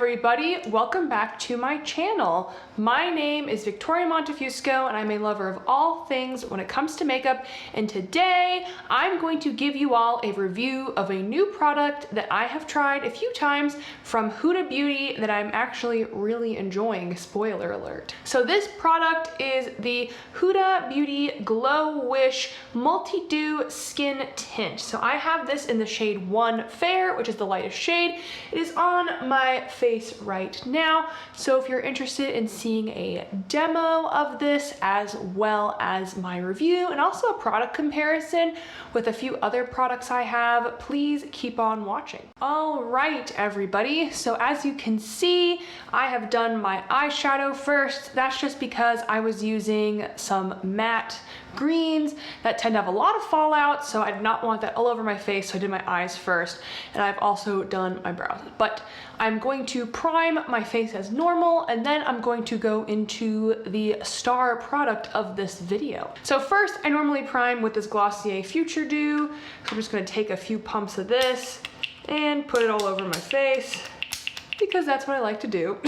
everybody, welcome back to my channel. My name is Victoria Montefusco and I'm a lover of all things when it comes to makeup, and today I'm going to give you all a review of a new product that I have tried a few times from Huda Beauty that I'm actually really enjoying, spoiler alert. So this product is the Huda Beauty GloWish Multi-Dew Skin Tint. So I have this in the shade 1 Fair, which is the lightest shade. It is on my face right now, so if you're interested in seeing a demo of this as well as my review and also a product comparison with a few other products I have, please keep on watching. All right, everybody, so as you can see, I have done my eyeshadow first. That's just because I was using some matte greens that tend to have a lot of fallout, so I did not want that all over my face, so I did my eyes first, and I've also done my brows. But I'm going to prime my face as normal, and then I'm going to go into the star product of this video. So first, I normally prime with this Glossier Future Dew, so I'm just gonna take a few pumps of this and put it all over my face, because that's what I like to do.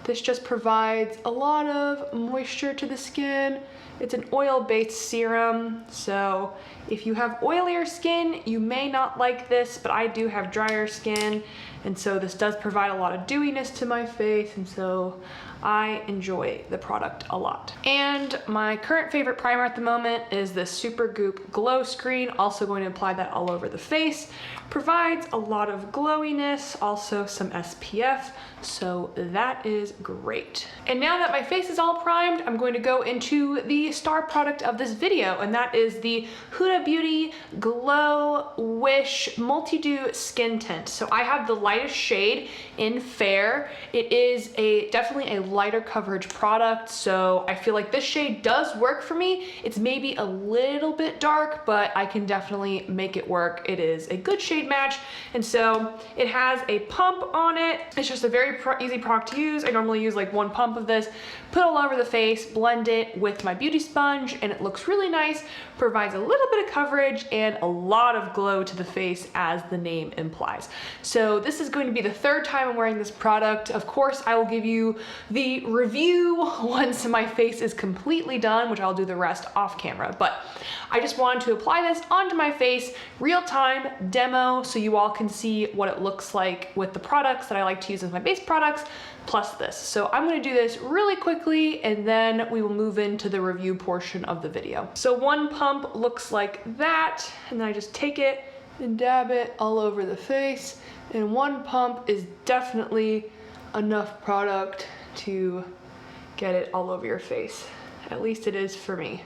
This just provides a lot of moisture to the skin. It's an oil-based serum, so if you have oilier skin, you may not like this, but I do have drier skin, and so this does provide a lot of dewiness to my face, and so I enjoy the product a lot. And my current favorite primer at the moment is this Supergoop Glow Screen, also going to apply that all over the face. Provides a lot of glowiness, also some SPF, so that is great. And now that my face is all primed, I'm going to go into the star product of this video, and that is the Huda Beauty GloWish Multi-Dew Skin Tint. So I have the lightest shade in Fair. It is definitely a lighter coverage product, so I feel like this shade does work for me. It's maybe a little bit dark, but I can definitely make it work. It is a good shade match, and so it has a pump on it. It's just a very easy product to use. I normally use like one pump of this, put it all over the face, blend it with my beauty sponge, and it looks really nice, provides a little bit of coverage and a lot of glow to the face, as the name implies. So this is going to be the third time I'm wearing this product. Of course, I will give you the review once my face is completely done, which I'll do the rest off camera, but I just wanted to apply this onto my face, real time demo, so you all can see what it looks like with the products that I like to use as my base products, plus this. So I'm gonna do this really quickly, and then we will move into the review portion of the video. So one pump looks like that, and then I just take it and dab it all over the face, and one pump is definitely enough product to get it all over your face. At least it is for me.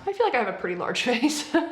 I feel like I have a pretty large face. I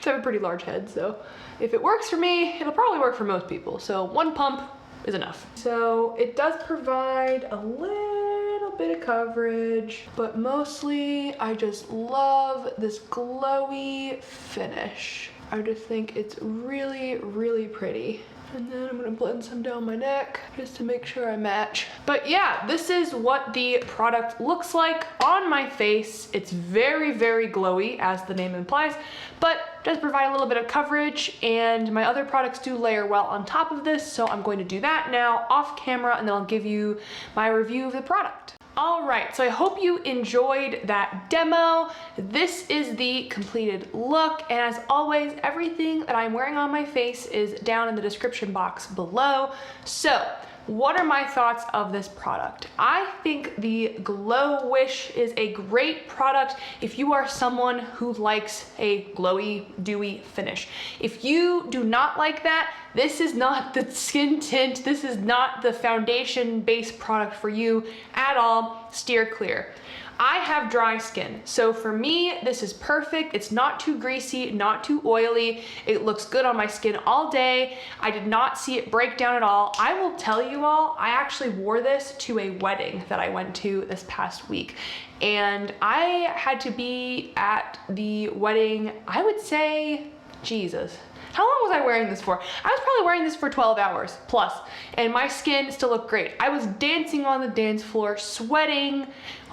have a pretty large head, so if it works for me, it'll probably work for most people. So one pump is enough. So it does provide a little bit of coverage, but mostly I just love this glowy finish. I just think it's really, really pretty. And then I'm gonna blend some down my neck just to make sure I match. But yeah, this is what the product looks like on my face. It's very, very glowy, as the name implies, but does provide a little bit of coverage, and my other products do layer well on top of this, so I'm going to do that now off camera, and then I'll give you my review of the product. All right, so I hope you enjoyed that demo. This is the completed look, and as always, everything that I'm wearing on my face is down in the description box below. So what are my thoughts of this product? I think the GloWish is a great product if you are someone who likes a glowy, dewy finish. If you do not like that, this is not the skin tint. This is not the foundation-based product for you at all. Steer clear. I have dry skin, so for me, this is perfect. It's not too greasy, not too oily. It looks good on my skin all day. I did not see it break down at all. I will tell you all, I actually wore this to a wedding that I went to this past week, and I had to be at the wedding, I would say, Jesus. How long was I wearing this for? I was probably wearing this for 12 hours plus, and my skin still looked great. I was dancing on the dance floor, sweating,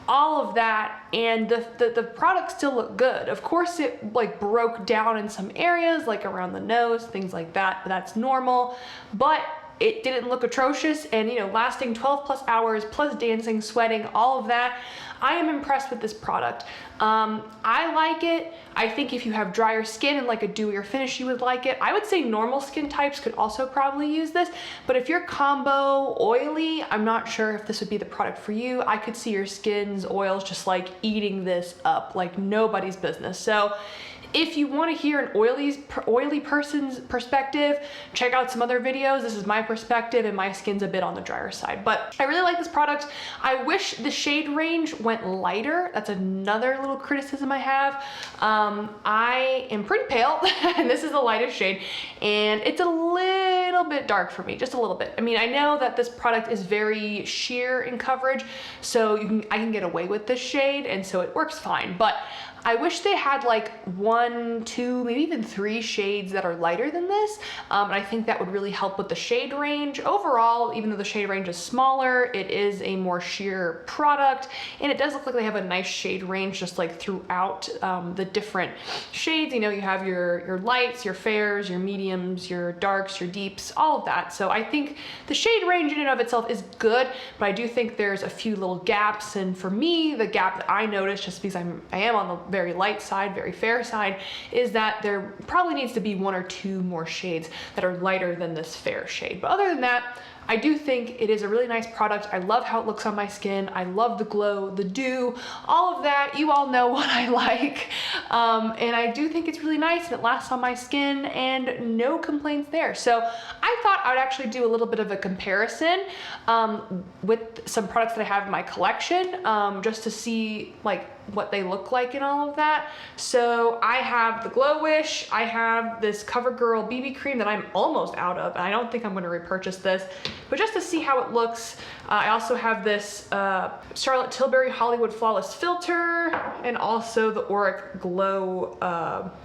all of that, and the product still looked good. Of course, it like broke down in some areas, like around the nose, things like that, but that's normal. But it didn't look atrocious, and you know, lasting 12 plus hours, plus dancing, sweating, all of that. I am impressed with this product. I like it. I think if you have drier skin and like a dewier finish, you would like it. I would say normal skin types could also probably use this, but if you're combo oily, I'm not sure if this would be the product for you. I could see your skin's oils just like eating this up like nobody's business. So if you want to hear an oily person's perspective, check out some other videos. This is my perspective, and my skin's a bit on the drier side, but I really like this product. I wish the shade range went lighter. That's another little criticism I have. I am pretty pale, and this is the lightest shade, and it's a little bit dark for me, just a little bit. I mean, I know that this product is very sheer in coverage, so I can get away with this shade, and so it works fine, but I wish they had like 1, 2, maybe even 3 shades that are lighter than this. And I think that would really help with the shade range. Overall, even though the shade range is smaller, it is a more sheer product, and it does look like they have a nice shade range just like throughout the different shades. You know, you have your lights, your fairs, your mediums, your darks, your deeps, all of that. So I think the shade range in and of itself is good, but I do think there's a few little gaps, and for me, the gap that I noticed, just because I am on the very light side, very fair side, is that there probably needs to be 1 or 2 more shades that are lighter than this fair shade. But other than that, I do think it is a really nice product. I love how it looks on my skin. I love the glow, the dew, all of that. You all know what I like. And I do think it's really nice, and it lasts on my skin, and no complaints there. So I thought I'd actually do a little bit of a comparison with some products that I have in my collection, just to see like what they look like and all of that. So I have the GloWish, I have this CoverGirl BB cream that I'm almost out of, and I don't think I'm gonna repurchase this, but just to see how it looks. I also have this Charlotte Tilbury Hollywood Flawless Filter, and also the Auric Glow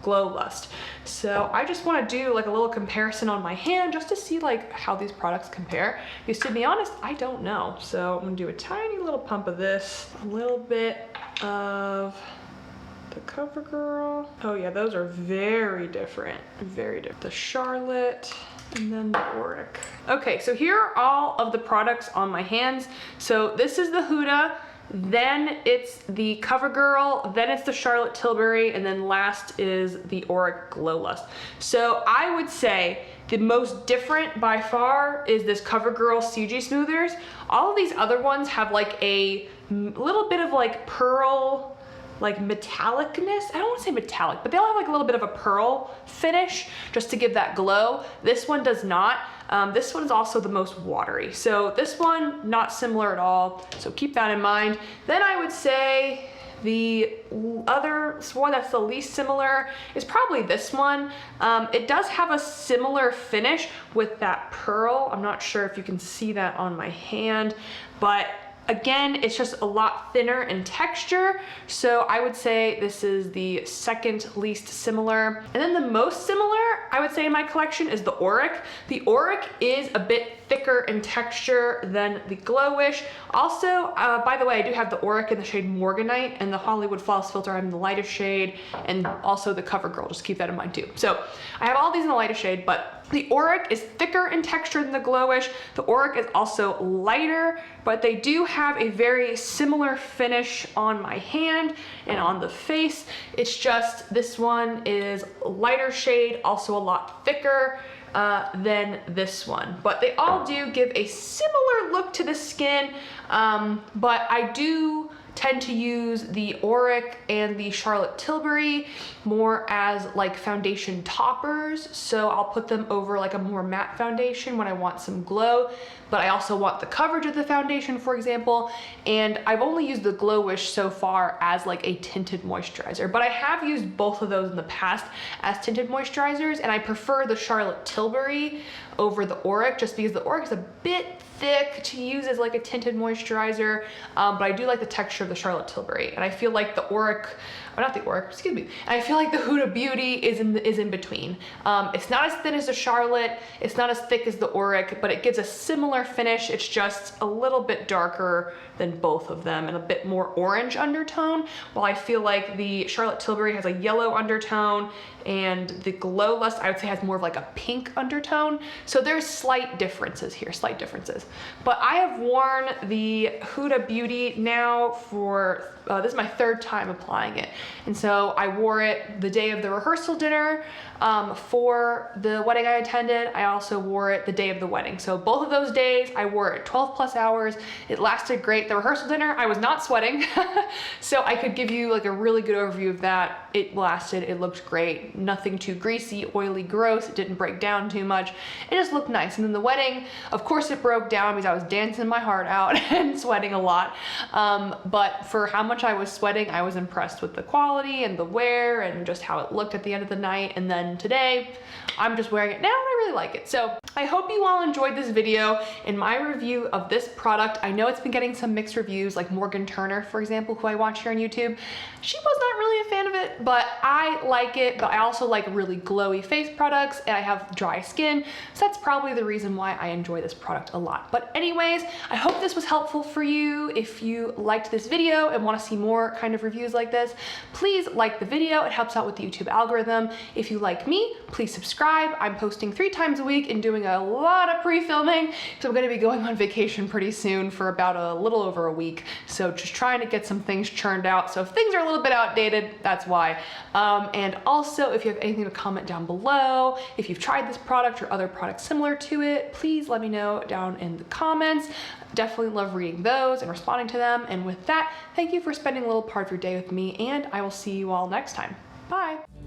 Lust. So I just wanna do like a little comparison on my hand just to see like how these products compare. Because to be honest, I don't know. So I'm gonna do a tiny little pump of this, a little bit of the CoverGirl. Oh yeah, those are very different, very different. The Charlotte, and then the Auric. Okay, so here are all of the products on my hands. So this is the Huda, then it's the CoverGirl, then it's the Charlotte Tilbury, and then last is the Auric Glow Lust. So I would say the most different by far is this CoverGirl CG Smoothers. All of these other ones have like a little bit of like pearl, like metallicness. I don't want to say metallic, but they all have like a little bit of a pearl finish just to give that glow. This one does not. This one is also the most watery. So this one, not similar at all. So keep that in mind. Then I would say the other one that's the least similar is probably this one. It does have a similar finish with that pearl. I'm not sure if you can see that on my hand, but again, it's just a lot thinner in texture. So I would say this is the second least similar. And then the most similar, I would say in my collection, is the Auric. The Auric is a bit thicker in texture than the GloWish. Also, by the way, I do have the Auric in the shade Morganite, and the Hollywood Flawless Filter I'm in the lightest shade, and also the CoverGirl, just keep that in mind too. So I have all these in the lightest shade, but the Auric is thicker in texture than the GloWish. The Auric is also lighter, but they do have a very similar finish on my hand and on the face. It's just this one is a lighter shade, also a lot thicker than this one. But they all do give a similar look to the skin, but I do tend to use the Auric and the Charlotte Tilbury more as like foundation toppers. So I'll put them over like a more matte foundation when I want some glow, but I also want the coverage of the foundation, for example. And I've only used the GloWish so far as like a tinted moisturizer, but I have used both of those in the past as tinted moisturizers, and I prefer the Charlotte Tilbury over the Auric just because the Auric is a bit thick to use as like a tinted moisturizer, but I do like the texture of the Charlotte Tilbury, and I feel like the Auric, or not the Auric, excuse me, and I feel like the Huda Beauty is in between. It's not as thin as the Charlotte, it's not as thick as the Auric, but it gives a similar finish. It's just a little bit darker than both of them and a bit more orange undertone, while I feel like the Charlotte Tilbury has a yellow undertone, and the Glow Lust I would say has more of like a pink undertone. So there's slight differences here, slight differences. But I have worn the Huda Beauty now for, this is my third time applying it. And so I wore it the day of the rehearsal dinner for the wedding I attended. I also wore it the day of the wedding. So both of those days I wore it 12 plus hours. It lasted great. The rehearsal dinner, I was not sweating. So I could give you like a really good overview of that. It lasted, it looked great. Nothing too greasy, oily, gross. It didn't break down too much. It just looked nice. And then the wedding, of course it broke down because I was dancing my heart out and sweating a lot. But for how much I was sweating, I was impressed with the quality and the wear and just how it looked at the end of the night. And then today, I'm just wearing it now and I really like it. So I hope you all enjoyed this video and my review of this product. I know it's been getting some mixed reviews, like Morgan Turner, for example, who I watch here on YouTube. She was not really a fan of it, but I like it. But I also like really glowy face products and I have dry skin. So that's probably the reason why I enjoy this product a lot. But anyways, I hope this was helpful for you. If you liked this video and want to see more kind of reviews like this, please like the video. It helps out with the YouTube algorithm. If you like me, please subscribe. I'm posting 3 times a week and doing a lot of pre-filming. So I'm going to be going on vacation pretty soon for about a little over a week. So just trying to get some things churned out. So if things are a little bit outdated, that's why. And also, if you have anything to comment down below, if you've tried this product or other products similar to it, please let me know down in the comments. Definitely love reading those and responding to them. And with that, thank you for spending a little part of your day with me, and I will see you all next time. Bye.